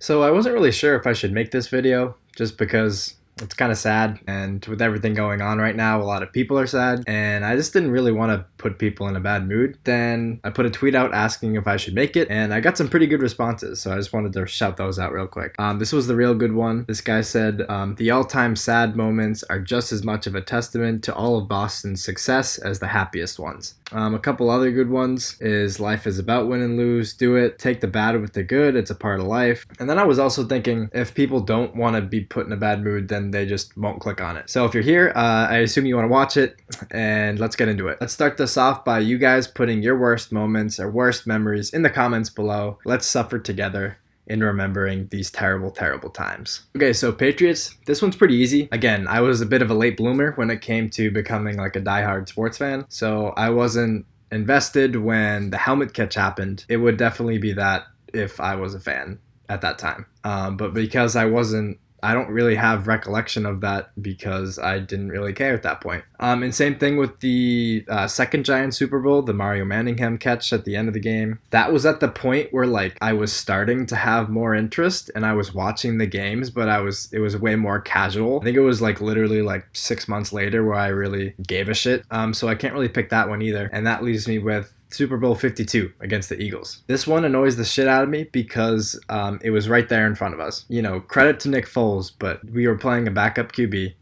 So I wasn't really sure if I should make this video just because it's kind of sad, and with everything going on right now, a lot of people are sad, and I just didn't really want to put people in a bad mood. Then I put a tweet out asking if I should make it, and I got some pretty good responses, so I just wanted to shout those out real quick. This was the real good one. This guy said, the all-time sad moments are just as much of a testament to all of Boston's success as the happiest ones. A couple other good ones is life is about win and lose, do it, take the bad with the good, it's a part of life. And then I was also thinking, if people don't want to be put in a bad mood, then they just won't click on it. So if you're here, I assume you want to watch it, and let's get into it. Let's start this off by you guys putting your worst moments or worst memories in the comments below. Let's suffer together in remembering these terrible, terrible times. Okay, so Patriots, this one's pretty easy. Again, I was a bit of a late bloomer when it came to becoming like a diehard sports fan, so I wasn't invested when the helmet catch happened. It would definitely be that if I was a fan at that time. But because I don't really have recollection of that because I didn't really care at that point. And same thing with the second Giants Super Bowl, the Mario Manningham catch at the end of the game. That was at the point where like I was starting to have more interest and I was watching the games, but it was way more casual. I think it was like literally like 6 months later where I really gave a shit. So I can't really pick that one either. And that leaves me with Super Bowl 52 against the Eagles. This one annoys the shit out of me because it was right there in front of us. You know, credit to Nick Foles, but we were playing a backup QB.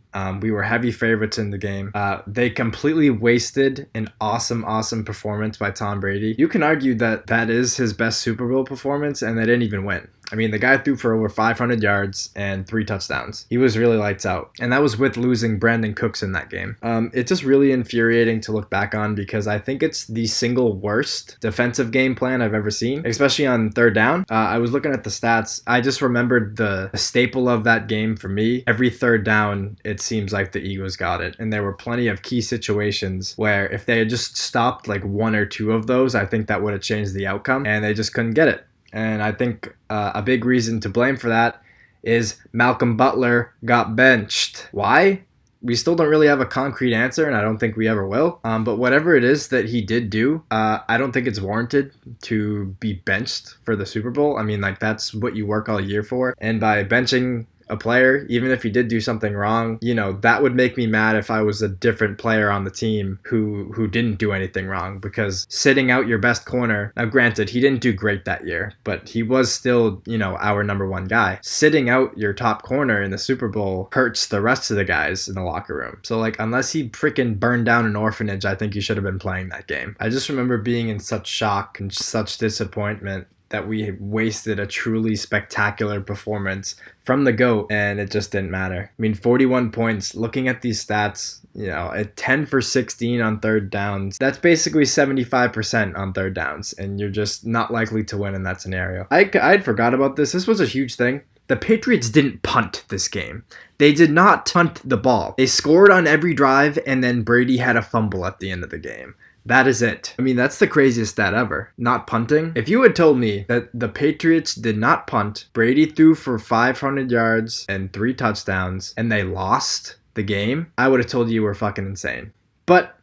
We were heavy favorites in the game. They completely wasted an awesome performance by Tom Brady. You can argue that that is his best Super Bowl performance, and they didn't even win. I mean, the guy threw for over 500 yards and 3 touchdowns. He was really lights out. And that was with losing Brandon Cooks in that game. It's just really infuriating to look back on because I think it's the single worst defensive game plan I've ever seen, especially on third down. I was looking at the stats. I just remembered the staple of that game for me. Every third down, it seems like the Eagles got it. And there were plenty of key situations where if they had just stopped like one or two of those, I think that would have changed the outcome. And they just couldn't get it. And I think a big reason to blame for that is Malcolm Butler got benched. Why? We still don't really have a concrete answer, and I don't think we ever will. But whatever it is that he did do, I don't think it's warranted to be benched for the Super Bowl. I mean, like, that's what you work all year for. And by benching a player, even if he did do something wrong, you know, that would make me mad if I was a different player on the team who didn't do anything wrong, because sitting out your best corner, now granted, he didn't do great that year, but he was still, you know, our number one guy. Sitting out your top corner in the Super Bowl hurts the rest of the guys in the locker room. So like, unless he freaking burned down an orphanage, I think he should have been playing that game. I just remember being in such shock and such disappointment that we wasted a truly spectacular performance from the GOAT, and it just didn't matter. I mean, 41 points, looking at these stats, you know, at 10 for 16 on third downs, that's basically 75% on third downs, and you're just not likely to win in that scenario. I'd forgot about this. This was a huge thing. The Patriots didn't punt this game. They did not punt the ball. They scored on every drive, and then Brady had a fumble at the end of the game. That is it. I mean, that's the craziest stat ever. Not punting. If you had told me that the Patriots did not punt, Brady threw for 500 yards and 3 touchdowns, and they lost the game, I would have told you were fucking insane. But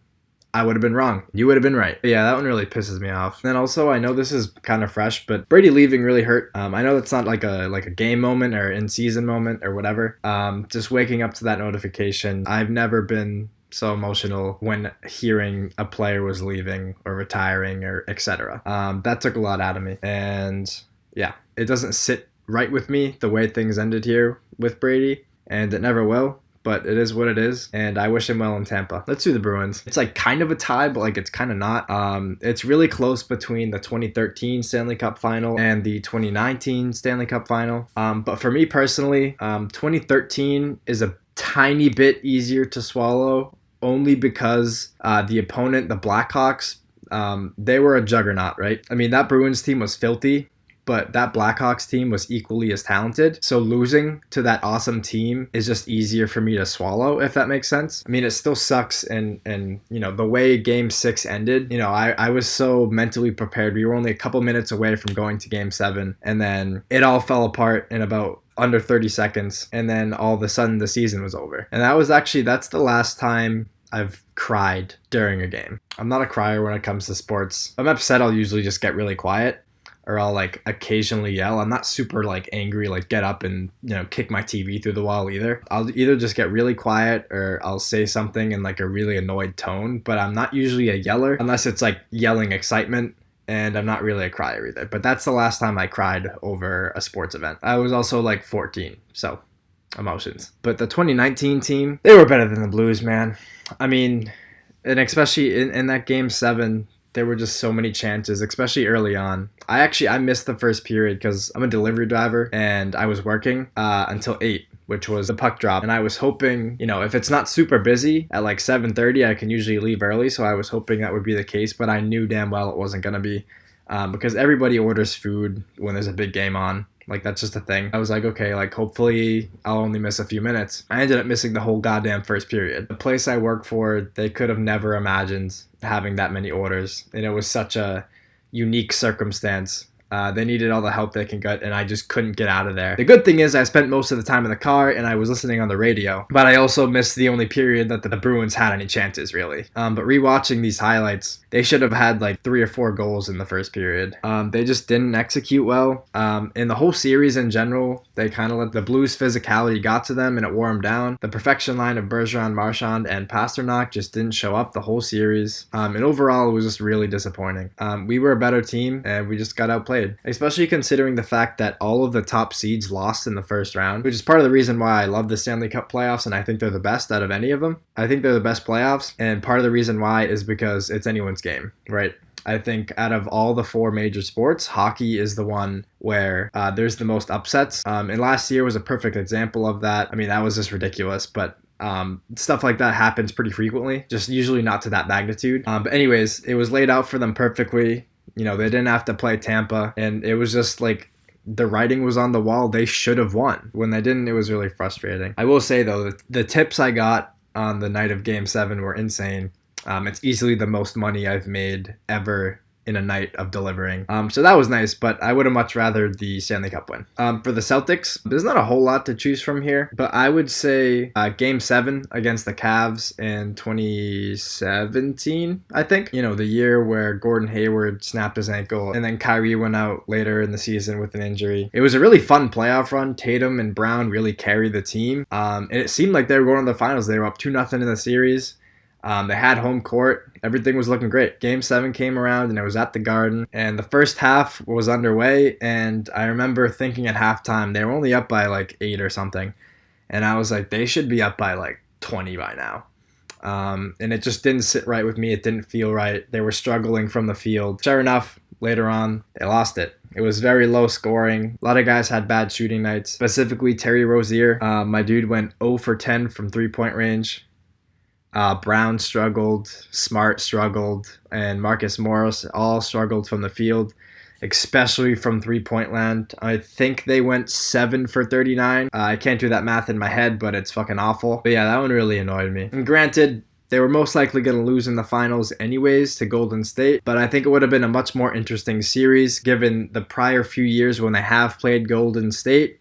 I would have been wrong. You would have been right. But yeah, that one really pisses me off. And also, I know this is kind of fresh, but Brady leaving really hurt. I know that's not like a game moment or in-season moment or whatever. Just waking up to that notification, I've never been so emotional when hearing a player was leaving or retiring or etc. That took a lot out of me. And yeah, it doesn't sit right with me the way things ended here with Brady, and it never will. But it is what it is, and I wish him well in Tampa. Let's do the Bruins. It's like kind of a tie, but like it's kind of not. It's really close between the 2013 Stanley Cup Final and the 2019 Stanley Cup Final. But for me personally, 2013 is a tiny bit easier to swallow, only because the opponent, the Blackhawks, they were a juggernaut, right? I mean, that Bruins team was filthy, but that Blackhawks team was equally as talented. So losing to that awesome team is just easier for me to swallow, if that makes sense. I mean, it still sucks, and you know, the way Game 6 ended, you know, I was so mentally prepared. We were only a couple minutes away from going to Game 7, and then it all fell apart in about under 30 seconds, and then all of a sudden the season was over. And that's the last time I've cried during a game. I'm not a crier when it comes to sports. If I'm upset, I'll usually just get really quiet, or I'll like occasionally yell. I'm not super like angry, like get up and, you know, kick my TV through the wall either. I'll either just get really quiet or I'll say something in like a really annoyed tone, but I'm not usually a yeller unless it's like yelling excitement. And I'm not really a crier either. But that's the last time I cried over a sports event. I was also like 14, so emotions. But the 2019 team, they were better than the Blues, man. I mean, and especially in that game 7, there were just so many chances, especially early on. I missed the first period because I'm a delivery driver and I was working until 8, which was the puck drop. And I was hoping, you know, if it's not super busy at like 7:30, I can usually leave early. So I was hoping that would be the case, but I knew damn well it wasn't going to be because everybody orders food when there's a big game on. Like, that's just a thing. I was like, okay, like, hopefully I'll only miss a few minutes. I ended up missing the whole goddamn first period. The place I work for, they could have never imagined having that many orders. And it was such a unique circumstance. They needed all the help they can get, and I just couldn't get out of there. The good thing is I spent most of the time in the car, and I was listening on the radio. But I also missed the only period that the Bruins had any chances, really. But rewatching these highlights, they should have had like 3 or 4 goals in the first period. They just didn't execute well. In the whole series in general, they kind of let the Blues' physicality got to them, and it wore them down. The perfection line of Bergeron, Marchand, and Pasternak just didn't show up the whole series. And overall, it was just really disappointing. We were a better team, and we just got outplayed. Especially considering the fact that all of the top seeds lost in the first round, which is part of the reason why I love the Stanley Cup playoffs, and I think they're the best out of any of them. I think they're the best playoffs, and part of the reason why is because it's anyone's game, right? I think out of all the 4 major sports, hockey is the one where there's the most upsets. And last year was a perfect example of that. I mean, that was just ridiculous, but stuff like that happens pretty frequently, just usually not to that magnitude. But anyways, it was laid out for them perfectly. You know, they didn't have to play Tampa, and it was just like the writing was on the wall. They should have won. When they didn't, it was really frustrating. I will say, though, the tips I got on the night of Game 7 were insane. It's easily the most money I've made ever in a night of delivering. So that was nice, but I would have much rather the Stanley Cup win. For the Celtics, there's not a whole lot to choose from here, but I would say Game 7 against the Cavs in 2017, I think. You know, the year where Gordon Hayward snapped his ankle and then Kyrie went out later in the season with an injury. It was a really fun playoff run. Tatum and Brown really carried the team. And it seemed like they were going to the finals. They were up 2-0 in the series. They had home court. Everything was looking great. Game 7 came around and it was at the Garden. And the first half was underway. And I remember thinking at halftime, they were only up by like 8 or something. And I was like, they should be up by like 20 by now. And it just didn't sit right with me. It didn't feel right. They were struggling from the field. Sure enough, later on, they lost it. It was very low scoring. A lot of guys had bad shooting nights. Specifically, Terry Rozier. My dude went 0 for 10 from 3-point range. Brown struggled, Smart struggled, and Marcus Morris all struggled from the field, especially from 3-point land. I think they went 7 for 39. I can't do that math in my head, but it's fucking awful. But yeah, that one really annoyed me. And granted, they were most likely going to lose in the finals anyways to Golden State, but I think it would have been a much more interesting series given the prior few years when they have played Golden State.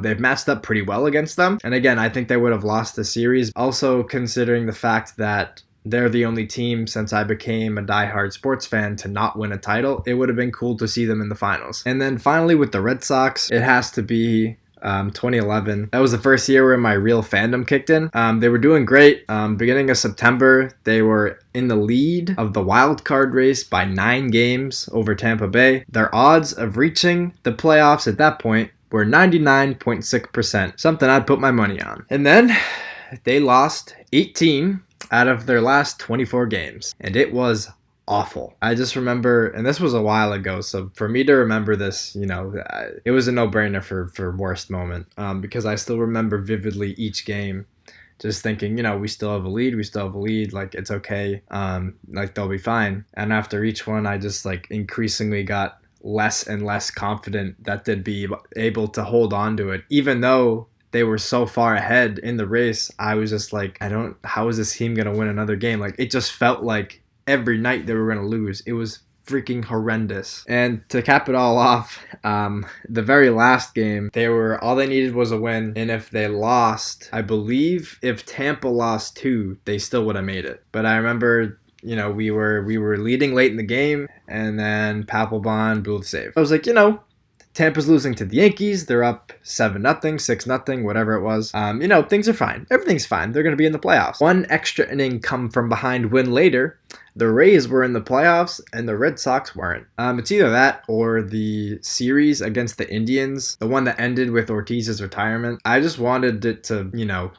They've matched up pretty well against them. And again, I think they would have lost the series. Also considering the fact that they're the only team since I became a diehard sports fan to not win a title, it would have been cool to see them in the finals. And then finally with the Red Sox, it has to be 2011. That was the first year where my real fandom kicked in. They were doing great. Beginning of September, they were in the lead of the wild card race by 9 games over Tampa Bay. Their odds of reaching the playoffs at that point were 99.6%, something I'd put my money on. And then they lost 18 out of their last 24 games, and it was awful. I just remember, and this was a while ago, so for me to remember this, you know, it was a no-brainer for worst moment, because I still remember vividly each game just thinking, you know, we still have a lead, like, it's okay, like, they'll be fine. And after each one, I just, like, increasingly got less and less confident that they'd be able to hold on to it. Even though they were so far ahead in the race, I was just like, how is this team going to win another game? Like, it just felt like every night they were going to lose. It was freaking horrendous. And to cap it all off, the very last game, all they needed was a win. And if they lost, I believe if Tampa lost 2, they still would have made it. But I remember You know, we were leading late in the game, and then Papelbon blew the save. I was like, Tampa's losing to the Yankees. They're up 7-0, 6-0, whatever it was. Things are fine. Everything's fine. They're going to be in the playoffs. One extra inning come from behind win later, the Rays were in the playoffs and the Red Sox weren't. It's either that or the series against the Indians, the one that ended with Ortiz's retirement. I just wanted it to,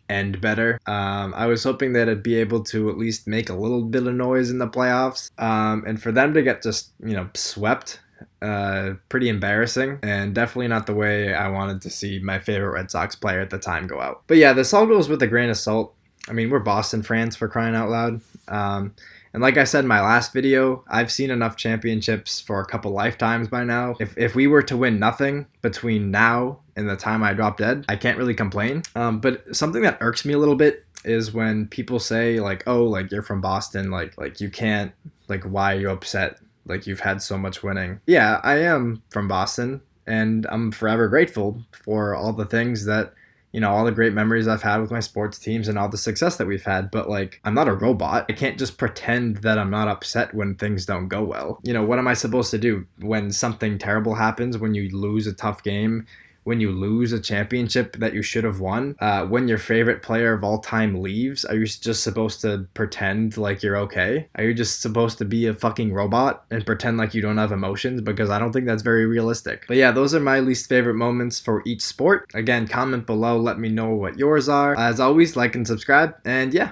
end better. I was hoping that it'd be able to at least make a little bit of noise in the playoffs. And for them to get just, swept, pretty embarrassing, and definitely not the way I wanted to see my favorite Red Sox player at the time go out. But yeah, this all goes with a grain of salt. I mean, we're Boston fans, for crying out loud. And like I said in my last video, I've seen enough championships for a couple lifetimes by now. If we were to win nothing between now and the time I drop dead, I can't really complain. But something that irks me a little bit is when people say like, oh, like you're from Boston, like you can't, like why are you upset? Like you've had so much winning. Yeah, I am from Boston, and I'm forever grateful for all the things that, all the great memories I've had with my sports teams and all the success that we've had. But like, I'm not a robot. I can't just pretend that I'm not upset when things don't go well. What am I supposed to do when something terrible happens, when you lose a tough game, when you lose a championship that you should have won, when your favorite player of all time leaves? Are you just supposed to pretend like you're okay? Are you just supposed to be a fucking robot and pretend like you don't have emotions? Because I don't think that's very realistic. But yeah, those are my least favorite moments for each sport. Again, comment below, let me know what yours are. As always, like and subscribe, and yeah,